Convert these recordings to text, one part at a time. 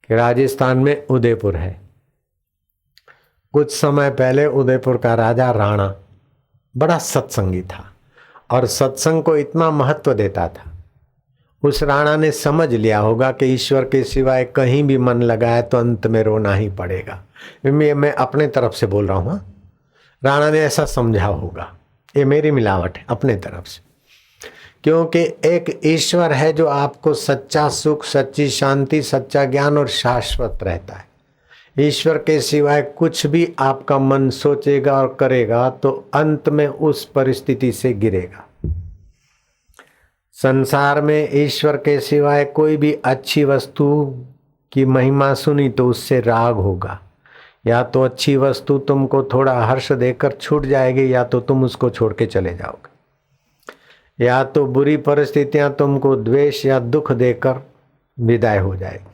कि राजस्थान में उदयपुर है। कुछ समय पहले उदयपुर का राजा राणा बड़ा सत्संगी था और सत्संग को इतना महत्व देता था। उस राणा ने समझ लिया होगा कि ईश्वर के सिवाय कहीं भी मन लगाए तो अंत में रोना ही पड़ेगा। मैं अपने तरफ से बोल रहा हूँ, राणा ने ऐसा समझा होगा, ये मेरी मिलावट है अपने तरफ से। क्योंकि एक ईश्वर है जो आपको सच्चा सुख, सच्ची शांति, सच्चा ज्ञान और शाश्वत रहता है। ईश्वर के सिवाय कुछ भी आपका मन सोचेगा और करेगा तो अंत में उस परिस्थिति से गिरेगा। संसार में ईश्वर के सिवाय कोई भी अच्छी वस्तु की महिमा सुनी तो उससे राग होगा। या तो अच्छी वस्तु तुमको थोड़ा हर्ष देकर छूट जाएगी या तो तुम उसको छोड़ के चले जाओगे, या तो बुरी परिस्थितियां तुमको द्वेष या दुख देकर विदाई हो जाएगी।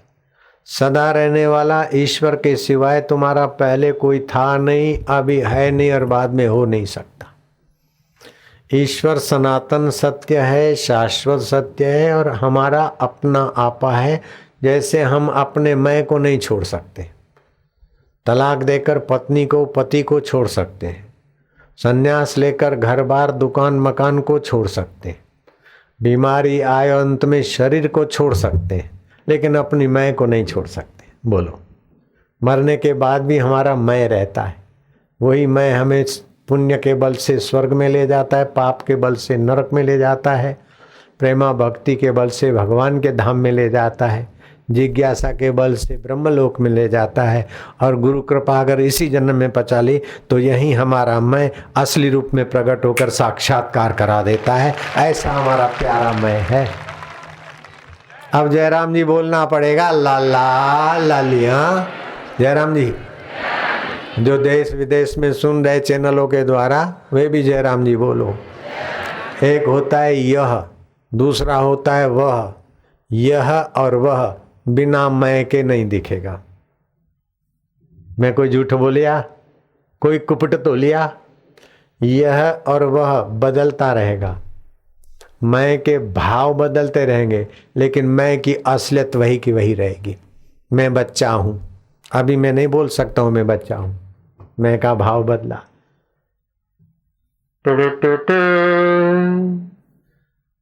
सदा रहने वाला ईश्वर के सिवाय तुम्हारा पहले कोई था नहीं, अभी है नहीं और बाद में हो नहीं सकता। ईश्वर सनातन सत्य है, शाश्वत सत्य है और हमारा अपना आपा है। जैसे हम अपने मैं को नहीं छोड़ सकते, तलाक देकर पत्नी को, पति को छोड़ सकते हैं, संन्यास लेकर घर बार दुकान मकान को छोड़ सकते हैं, बीमारी आए अंत में शरीर को छोड़ सकते हैं, लेकिन अपनी मैं को नहीं छोड़ सकते। बोलो, मरने के बाद भी हमारा मैं रहता है। वही मैं हमें पुण्य के बल से स्वर्ग में ले जाता है, पाप के बल से नरक में ले जाता है, प्रेमा भक्ति के बल से भगवान के धाम में ले जाता है, जिज्ञासा के बल से ब्रह्मलोक में ले जाता है। और गुरु कृपा अगर इसी जन्म में पचा ली तो यही हमारा मैं असली रूप में प्रकट होकर साक्षात्कार करा देता है। ऐसा हमारा प्यारा मैं है। अब जयराम जी बोलना पड़ेगा, लाला लालिया। जयराम जी, जो देश विदेश में सुन रहे चैनलों के द्वारा, वे भी जयराम जी बोलो। एक होता है यह, दूसरा होता है वह। यह और वह बिना मैं के नहीं दिखेगा। मैं कोई झूठ बोलिया, कोई कुपट तो लिया? यह और वह बदलता रहेगा, मैं के भाव बदलते रहेंगे, लेकिन मैं की असलियत वही की वही रहेगी। मैं बच्चा हूं, अभी मैं नहीं बोल सकता हूं मैं बच्चा हूं, मैं का भाव बदला।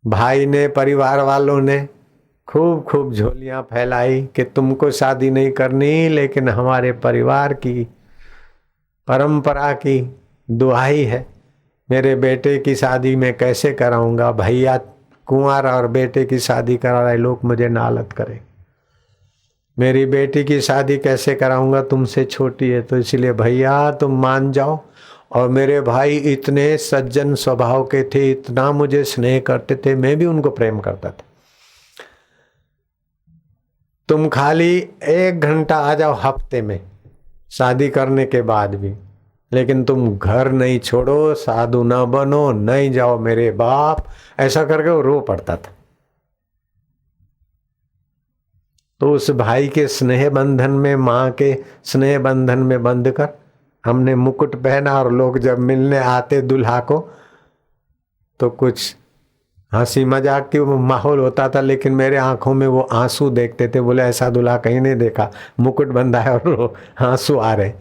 भाई ने, परिवार वालों ने खूब खूब झोलियां फैलाई कि तुमको शादी नहीं करनी, लेकिन हमारे परिवार की परंपरा की दुहाई है, मेरे बेटे की शादी मैं कैसे कराऊंगा। भैया कुंवारा और बेटे की शादी करा रहे लोग, मुझे नालत करे। मेरी बेटी की शादी कैसे कराऊंगा, तुमसे छोटी है, तो इसलिए भैया तुम मान जाओ। और मेरे भाई इतने सज्जन स्वभाव के थे, इतना मुझे स्नेह करते थे, मैं भी उनको प्रेम करता था। तुम खाली 1 घंटा आ जाओ हफ्ते में शादी करने के बाद भी, लेकिन तुम घर नहीं छोड़ो, साधु ना बनो, नहीं जाओ मेरे बाप। ऐसा करके वो रो पड़ता था। तो उस भाई के स्नेह बंधन में, माँ के स्नेह बंधन में बंध कर हमने मुकुट पहना, और लोग जब मिलने आते दुल्हा को तो कुछ हंसी मजाक की माहौल होता था, लेकिन मेरे आंखों में वो आंसू देखते थे। बोले ऐसा दूल्हा कहीं नहीं देखा, मुकुट बंधा है और आंसू आ रहे।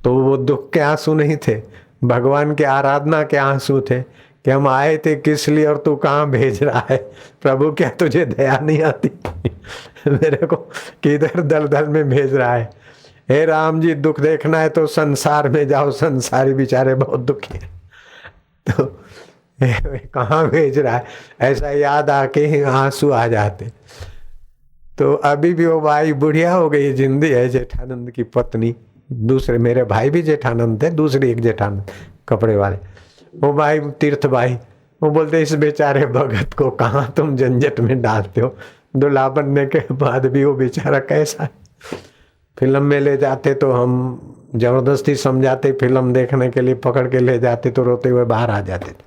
तो वो दुख के आंसू नहीं थे, भगवान के आराधना के आंसू थे कि हम आए थे किस लिए और तू कहाँ भेज रहा है। प्रभु क्या तुझे दया नहीं आती मेरे को किधर दलदल में भेज रहा है। हे राम जी, दुख देखना है तो संसार में जाओ, संसारी बेचारे बहुत दुखी है, तो कहाँ भेज रहा है, ऐसा याद आके आंसू आ जाते। तो अभी भी वो भाई बुढ़िया हो गई, जिंदी है, जेठानंद की पत्नी। दूसरे मेरे भाई भी जेठानंद थे, दूसरी एक जेठानंद कपड़े वाले, वो भाई तीर्थ भाई, वो बोलते इस बेचारे भगत को कहाँ तुम झंझट में डालते हो, दूल्हा बनने के बाद भी वो बेचारा कैसा है। फिल्म में ले जाते तो हम जबरदस्ती समझाते, फिल्म देखने के लिए पकड़ के ले जाते तो रोते हुए बाहर आ जाते थे।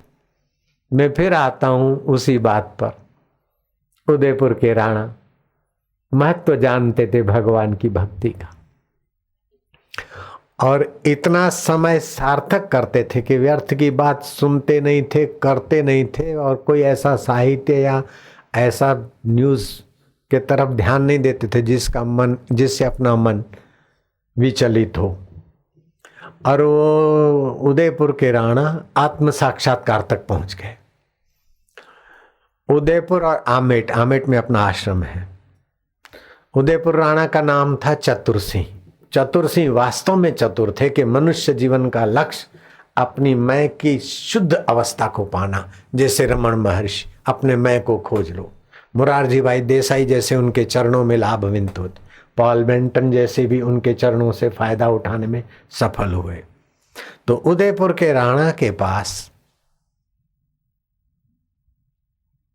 मैं फिर आता हूं उसी बात पर। उदयपुर के राणा महत्व जानते थे भगवान की भक्ति का, और इतना समय सार्थक करते थे कि व्यर्थ की बात सुनते नहीं थे, करते नहीं थे। और कोई ऐसा साहित्य या ऐसा न्यूज़ के तरफ ध्यान नहीं देते थे, जिससे अपना मन विचलित हो। और वो उदयपुर के राणा आत्म साक्षात्कार तक पहुंच गए। उदयपुर और आमेट में अपना आश्रम है। उदयपुर राणा का नाम था चतुर सिंह। चतुर सिंह वास्तव में चतुर थे कि मनुष्य जीवन का लक्ष्य अपनी मैं की शुद्ध अवस्था को पाना। जैसे रमण महर्षि अपने मैं को खोज लो, मुरारजी भाई देसाई जैसे उनके चरणों में लाभविंत होते, पॉल बेंटन जैसे भी उनके चरणों से फायदा उठाने में सफल हुए। तो उदयपुर के राणा के पास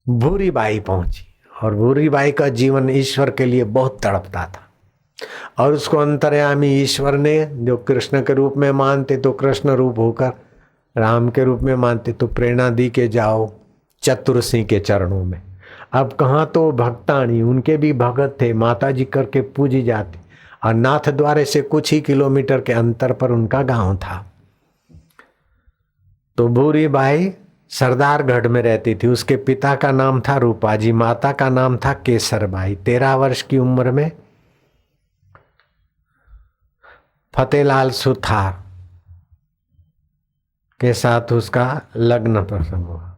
भूरी बाई पहुंची और भूरी बाई का जीवन ईश्वर के लिए बहुत तड़पता था। और उसको अंतर्यामी ईश्वर ने, जो कृष्ण के रूप में मानते तो कृष्ण रूप होकर, राम के रूप में मानते तो प्रेरणा दी के जाओ चतुर सिंह के चरणों में। अब कहाँ तो भक्तानी, उनके भी भगत थे, माता जी करके पूजी जाती। और नाथ द्वारे से कुछ ही किलोमीटर के अंतर पर उनका गांव था। तो भूरी बाई सरदारगढ़ में रहती थी। उसके पिता का नाम था रूपाजी, माता का नाम था केसरबाई। 13 वर्ष की उम्र में फतेहलाल सुथार के साथ उसका लग्न प्रसंग हुआ।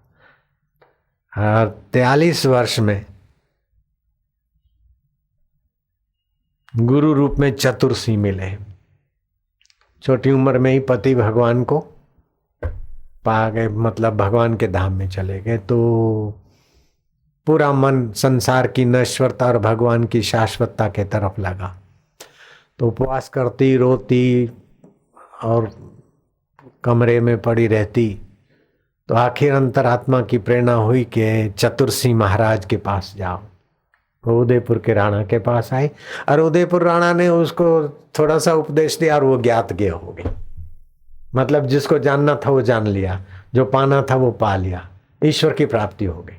और 43 वर्ष में गुरु रूप में चतुर सिंह मिले। छोटी उम्र में ही पति भगवान को पा गए, मतलब भगवान के धाम में चले गए। तो पूरा मन संसार की नश्वरता और भगवान की शाश्वतता के तरफ लगा। तो उपवास करती, रोती और कमरे में पड़ी रहती। तो आखिर अंतरात्मा की प्रेरणा हुई कि चतुर सिंह महाराज के पास जाओ। वो उदयपुर के राणा के पास आई और उदयपुर राणा ने उसको थोड़ा सा उपदेश दिया और वो ज्ञात ज्ञ हो गई। मतलब जिसको जानना था वो जान लिया, जो पाना था वो पा लिया, ईश्वर की प्राप्ति हो गई।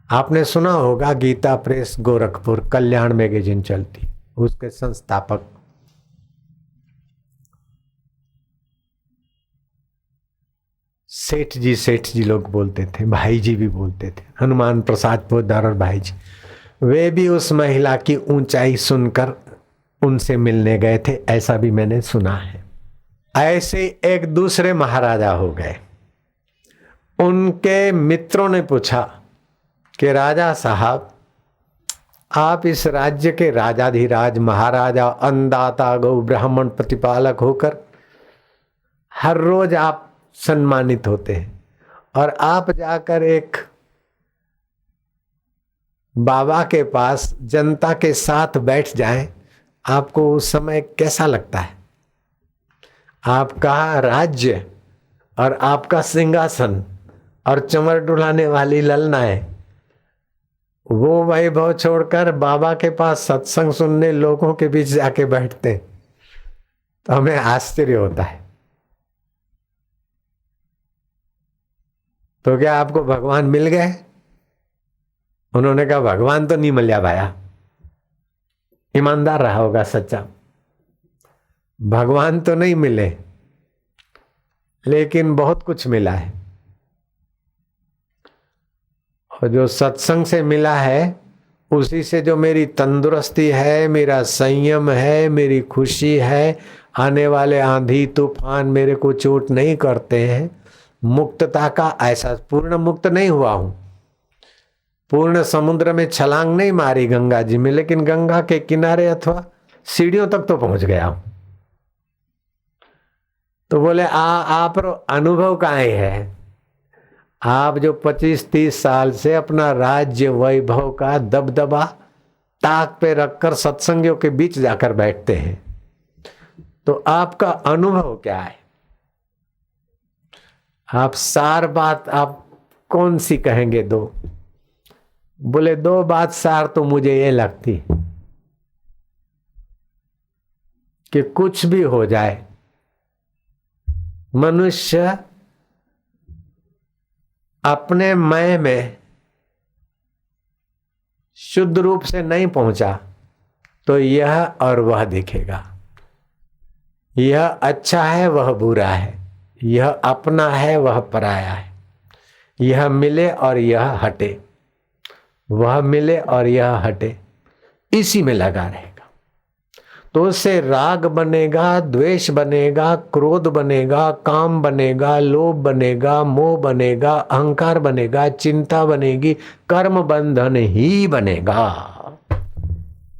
आपने सुना होगा गीता प्रेस गोरखपुर, कल्याण मैगजीन चलती, उसके संस्थापक सेठ जी लोग बोलते थे, भाई जी भी बोलते थे, हनुमान प्रसाद पोद्दार और भाई जी। वे भी उस महिला की ऊंचाई सुनकर उनसे मिलने गए थे, ऐसा भी मैंने सुना है। ऐसे एक दूसरे महाराजा हो गए। उनके मित्रों ने पूछा कि राजा साहब, आप इस राज्य के राजाधिराज महाराजा अन्नदाता गौ ब्राह्मण प्रतिपालक होकर हर रोज आप सम्मानित होते हैं और आप जाकर एक बाबा के पास जनता के साथ बैठ जाएं, आपको उस समय कैसा लगता है? आपका राज्य और आपका सिंहासन और चमर डुलाने वाली ललनाएं, वो वैभव छोड़कर बाबा के पास सत्संग सुनने लोगों के बीच जाके बैठते, तो हमें आश्चर्य होता है। तो क्या आपको भगवान मिल गए? उन्होंने कहा भगवान तो नहीं मिला भाया, ईमानदार रहा होगा सच्चा। भगवान तो नहीं मिले, लेकिन बहुत कुछ मिला है। और जो सत्संग से मिला है, उसी से जो मेरी तंदुरुस्ती है, मेरा संयम है, मेरी खुशी है, आने वाले आंधी तूफान मेरे को चोट नहीं करते हैं। मुक्तता का एहसास, पूर्ण मुक्त नहीं हुआ हूं, पूर्ण समुद्र में छलांग नहीं मारी गंगा जी में, लेकिन गंगा के किनारे अथवा सीढ़ियों तक तो पहुंच गया हूं। तो बोले आप अनुभव काहे है? आप जो 25-30 साल से अपना राज्य वैभव का दबदबा ताक पे रखकर सत्संगियों के बीच जाकर बैठते हैं, तो आपका अनुभव क्या है? आप सार बात आप कौन सी कहेंगे? दो बोले, 2 बात सार तो मुझे ये लगती कि कुछ भी हो जाए, मनुष्य अपने मैं में शुद्ध रूप से नहीं पहुंचा तो यह और वह दिखेगा। यह अच्छा है, वह बुरा है, यह अपना है, वह पराया है, यह मिले और यह हटे, वह मिले और यह हटे। इसी में लगा रहेगा तो उससे राग बनेगा, द्वेष बनेगा, क्रोध बनेगा, काम बनेगा, लोभ बनेगा, मोह बनेगा, अहंकार बनेगा, चिंता बनेगी, कर्म बंधन ही बनेगा।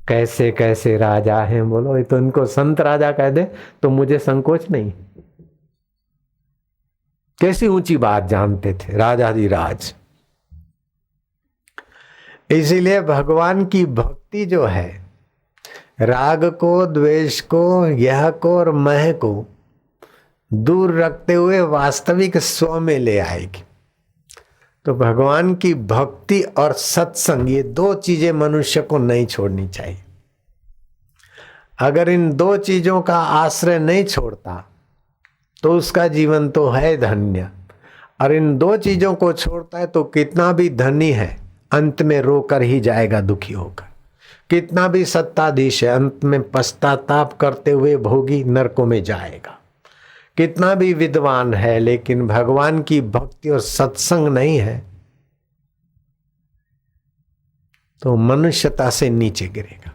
कैसे कैसे राजा हैं बोलो, ये तो इनको संत राजा कह दे तो मुझे संकोच नहीं। कैसी ऊंची बात जानते थे राजाधिराज। इसीलिए भगवान की भक्ति जो है राग को, द्वेष को, यह को और मह को दूर रखते हुए वास्तविक स्व में ले आएगी। तो भगवान की भक्ति और सत्संग ये दो चीजें मनुष्य को नहीं छोड़नी चाहिए। अगर इन दो चीजों का आश्रय नहीं छोड़ता तो उसका जीवन तो है धन्य, और इन दो चीजों को छोड़ता है तो कितना भी धनी है अंत में रोकर ही जाएगा दुखी होकर। कितना भी सत्ताधीश है अंत में पश्चाताप करते हुए भोगी नरकों में जाएगा। कितना भी विद्वान है लेकिन भगवान की भक्ति और सत्संग नहीं है तो मनुष्यता से नीचे गिरेगा।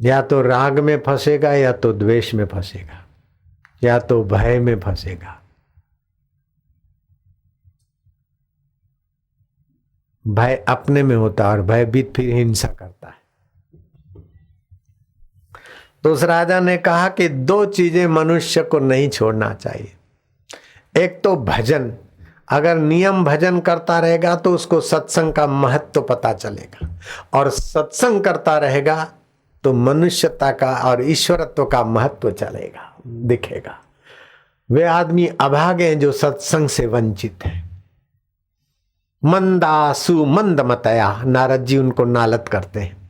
या तो राग में फंसेगा, या तो द्वेष में फंसेगा, या तो भय में फंसेगा। भय अपने में होता है और भयभीत फिर हिंसा करता है। तो उस राजा ने कहा कि दो चीजें मनुष्य को नहीं छोड़ना चाहिए। एक तो भजन, अगर नियम भजन करता रहेगा तो उसको सत्संग का महत्व पता चलेगा, और सत्संग करता रहेगा तो मनुष्यता का और ईश्वरत्व का महत्व चलेगा, दिखेगा। वे आदमी अभागे हैं जो सत्संग से वंचित है। मंदासु मंदमतया, नारद जी उनको नालत करते हैं।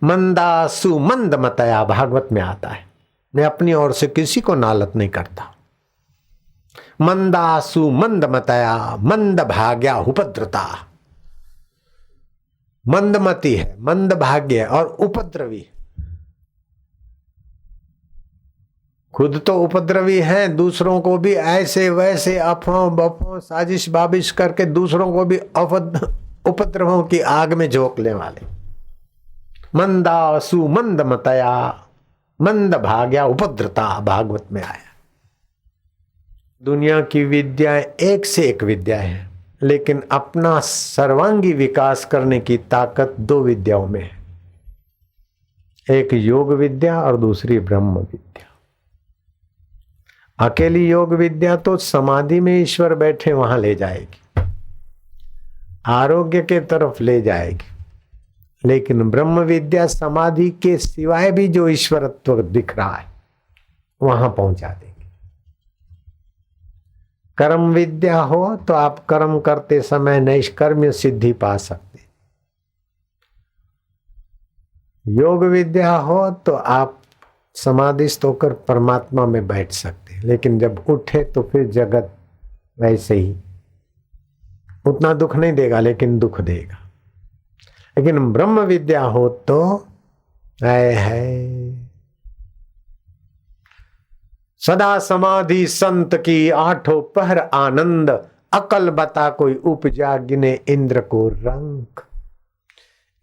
मंदासु मंदमतया भागवत में आता है। मैं अपनी ओर से किसी को नालत नहीं करता। मंदासु मंदमतया मंद भाग्या उपद्रता। मंदमती है, मंद भाग्य और उपद्रवी। खुद तो उपद्रवी हैं, दूसरों को भी ऐसे वैसे अफवाह बफवाह साजिश बाबिश करके दूसरों को भी उपद्रवों की आग में झोंकने वाले। मंदासु मंदमतया मंद भाग्या उपद्रता भागवत में आया। दुनिया की विद्याएं एक से एक विद्या है, लेकिन अपना सर्वांगी विकास करने की ताकत दो विद्याओं में है, एक योग विद्या और दूसरी ब्रह्म विद्या। अकेली योग विद्या तो समाधि में ईश्वर बैठे वहां ले जाएगी, आरोग्य के तरफ ले जाएगी, लेकिन ब्रह्म विद्या समाधि के सिवाय भी जो ईश्वरत्व दिख रहा है वहां पहुंचा देगी। कर्म विद्या हो तो आप कर्म करते समय नैष्कर्म्य सिद्धि पा सकते। योग विद्या हो तो आप समाधिस्थ होकर परमात्मा में बैठ सकते, लेकिन जब उठे तो फिर जगत वैसे ही, उतना दुख नहीं देगा लेकिन दुख देगा। लेकिन ब्रह्म विद्या हो तो है सदा समाधि संत की आठों पहर आनंद, अकल बता कोई उपजा गिने इंद्र को रंग।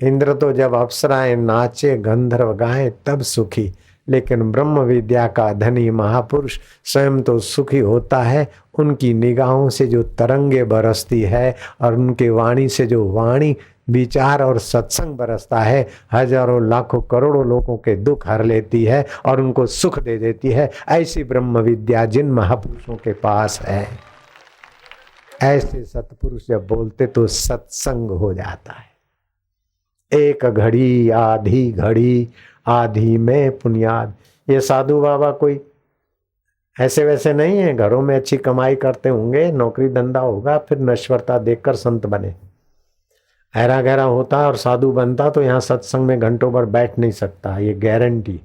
इंद्र तो जब अप्सराएं नाचे गंधर्व गाए तब सुखी, लेकिन ब्रह्म विद्या का धनी महापुरुष स्वयं तो सुखी होता है। उनकी निगाहों से जो तरंगे बरसती है और उनके वाणी से जो वाणी विचार और सत्संग बरसता है, हजारों लाखों करोड़ों लोगों के दुख हर लेती है और उनको सुख दे देती है। ऐसी ब्रह्म विद्या जिन महापुरुषों के पास है, ऐसे सत्पुरुष जब बोलते तो सत्संग हो जाता है। एक घड़ी आधी घड़ी आधी में पुनियाद। ये साधु बाबा कोई ऐसे वैसे नहीं है, घरों में अच्छी कमाई करते होंगे, नौकरी धंधा होगा, फिर नश्वरता देखकर संत बने। ऐरा गहरा होता और साधु बनता तो यहाँ सत्संग में घंटों भर बैठ नहीं सकता, ये गारंटी।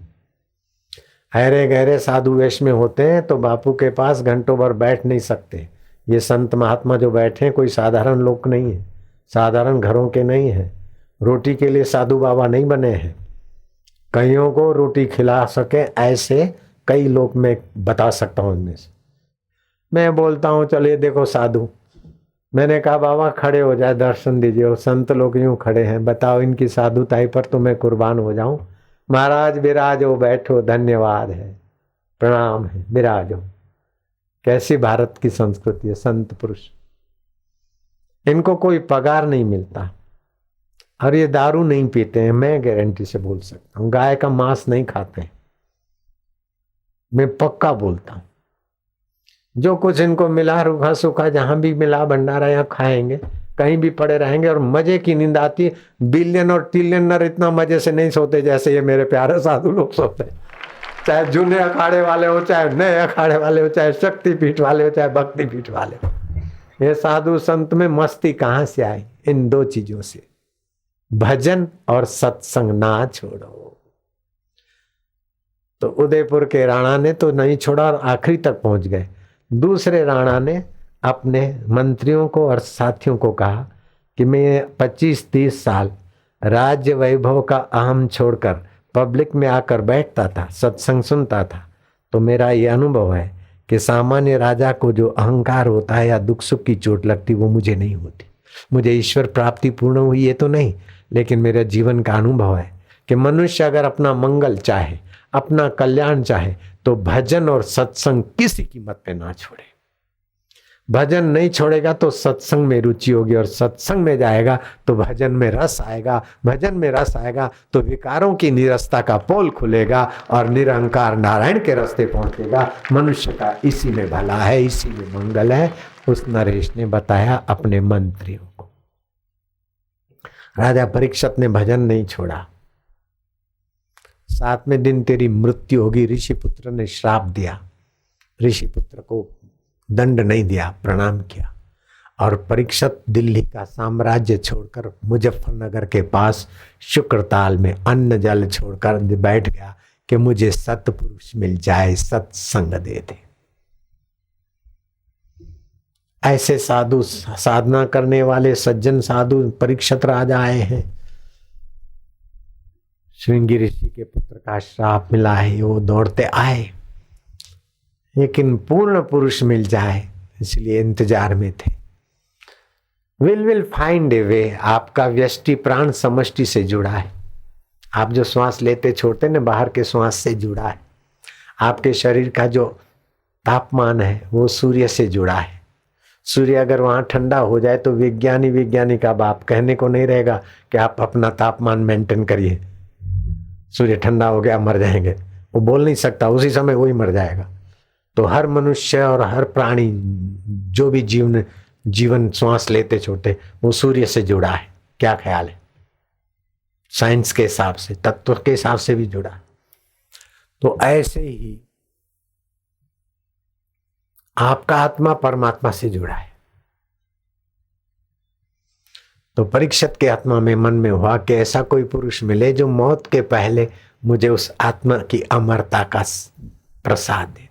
ऐरे गहरे साधु वेश में होते हैं तो बापू के पास घंटों भर बैठ नहीं सकते। ये संत महात्मा जो बैठे हैं कोई साधारण लोग नहीं है, साधारण घरों के नहीं है। रोटी के लिए साधु बाबा नहीं बने हैं। कईयों को रोटी खिला सके ऐसे कई लोग मैं बता सकता हूँ। इनमें से मैं बोलता हूँ चलिए देखो साधु, मैंने कहा बाबा खड़े हो जाए, दर्शन दीजिए। और संत लोग यूं खड़े हैं, बताओ इनकी साधुताई पर तो मैं कुर्बान हो जाऊं। महाराज विराजो, बैठो, धन्यवाद है, प्रणाम है, विराजो। कैसी भारत की संस्कृति है, संत पुरुष, इनको कोई पगार नहीं मिलता और ये दारू नहीं पीते हैं, मैं गारंटी से बोल सकता हूं। गाय का मांस नहीं खाते, मैं पक्का बोलता हूं। जो कुछ इनको मिला रूखा सूखा, जहां भी मिला भंडारा, यहाँ खाएंगे, कहीं भी पड़े रहेंगे और मजे की नींद आती। बिलियन और ट्रिलियनर इतना मजे से नहीं सोते जैसे ये मेरे प्यारे साधु लोग सोते, चाहे जूने अखाड़े वाले हो, चाहे नए अखाड़े वाले हो, चाहे शक्ति पीठ वाले हो, चाहे भक्ति पीठ वाले हो। ये साधु संत में मस्ती कहां से आई? इन दो चीजों से, भजन और सत्संग ना छोड़ो। तो उदयपुर के राणा ने तो नहीं छोड़ा और आखिरी तक पहुंच गए। दूसरे राणा ने अपने मंत्रियों को और साथियों को कहा कि मैं 25-30 साल राज्य वैभव का अहम छोड़कर पब्लिक में आकर बैठता था, सत्संग सुनता था, तो मेरा ये अनुभव है कि सामान्य राजा को जो अहंकार होता है या दुख सुख की चोट लगती, वो मुझे नहीं होती। मुझे ईश्वर प्राप्ति पूर्ण हुई ये तो नहीं, लेकिन मेरे जीवन का अनुभव है कि मनुष्य अगर अपना मंगल चाहे, अपना कल्याण चाहे, तो भजन और सत्संग किसी कीमत पे ना छोड़े। भजन नहीं छोड़ेगा तो सत्संग में रुचि होगी, और सत्संग में जाएगा तो भजन में रस आएगा, भजन में रस आएगा तो विकारों की निरस्ता का पोल खुलेगा और निरंकार नारायण के रास्ते पहुंचेगा। मनुष्य का इसी में भला है, इसी में मंगल है। उस नरेश ने बताया अपने मंत्रियों को। राजा परीक्षित ने भजन नहीं छोड़ा। 7वें दिन तेरी मृत्यु होगी। ऋषिपुत्र ने श्राप दिया, ऋषिपुत्र को दंड नहीं दिया, प्रणाम किया। और परीक्षित दिल्ली का साम्राज्य छोड़कर मुजफ्फरनगर के पास शुक्रताल में अन्न जल छोड़कर बैठ गया कि मुझे सत्पुरुष मिल जाए, सत्संग दे दे। ऐसे साधु, साधना करने वाले सज्जन साधु परीक्षित राजा आए हैं। श्रृंगी ऋषि के पुत्र का श्राप मिला है, वो दौड़ते आए, लेकिन पूर्ण पुरुष मिल जाए इसलिए इंतजार में थे। विल फाइंड ए वे। आपका व्यष्टि प्राण समष्टि से जुड़ा है। आप जो श्वास लेते छोड़ते ना, बाहर के श्वास से जुड़ा है। आपके शरीर का जो तापमान है वो सूर्य से जुड़ा है। सूर्य अगर वहां ठंडा हो जाए तो विज्ञानी का बाप कहने को नहीं रहेगा कि आप अपना तापमान मेंटेन करिए, सूर्य ठंडा हो गया मर जाएंगे, वो बोल नहीं सकता, उसी समय वही मर जाएगा। तो हर मनुष्य और हर प्राणी जो भी जीवन श्वास लेते छोटे, वो सूर्य से जुड़ा है। क्या ख्याल है? साइंस के हिसाब से, तत्व के हिसाब से भी जुड़ा। तो ऐसे ही आपका आत्मा परमात्मा से जुड़ा है। तो परीक्षित के आत्मा में, मन में हुआ कि ऐसा कोई पुरुष मिले जो मौत के पहले मुझे उस आत्मा की अमरता का प्रसाद दे दे।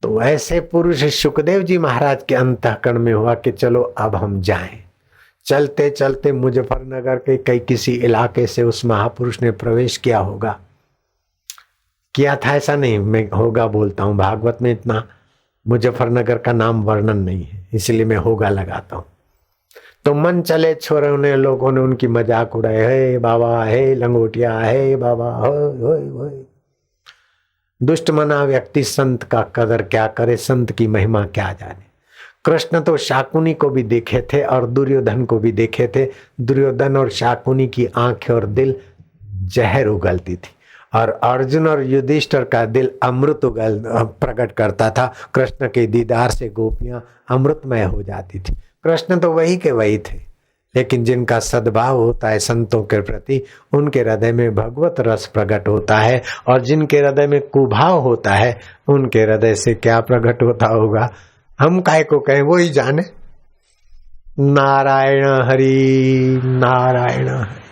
तो ऐसे पुरुष शुकदेव जी महाराज के अंतःकरण में हुआ कि चलो अब हम जाएं। चलते चलते मुजफ्फरनगर के कई किसी इलाके से उस महापुरुष ने प्रवेश किया होगा, किया था ऐसा नहीं, मैं होगा बोलता हूँ। भागवत में इतना मुजफ्फरनगर का नाम वर्णन नहीं है, इसलिए मैं होगा लगाता हूँ। तो मन चले छोरे ने, लोगों ने उनकी मजाक उड़ाए, हे बाबा, हे लंगोटिया, हे बाबा, हो। दुष्ट मना व्यक्ति संत का कदर क्या करे, संत की महिमा क्या जाने। कृष्ण तो शाकुनी को भी देखे थे और दुर्योधन को भी देखे थे। दुर्योधन और शाकुनी की आंखें और दिल जहर उगलती थी, और अर्जुन और युधिष्ठिर का दिल अमृत प्रकट करता था। कृष्ण के दीदार से गोपियां अमृतमय हो जाती थी। कृष्ण तो वही के वही थे, लेकिन जिनका सद्भाव होता है संतों के प्रति, उनके हृदय में भगवत रस प्रकट होता है। और जिनके हृदय में कुभाव होता है, उनके हृदय से क्या प्रकट होता होगा हम काय को कहें, वो ही जाने। नारायण हरि नारायण हरि।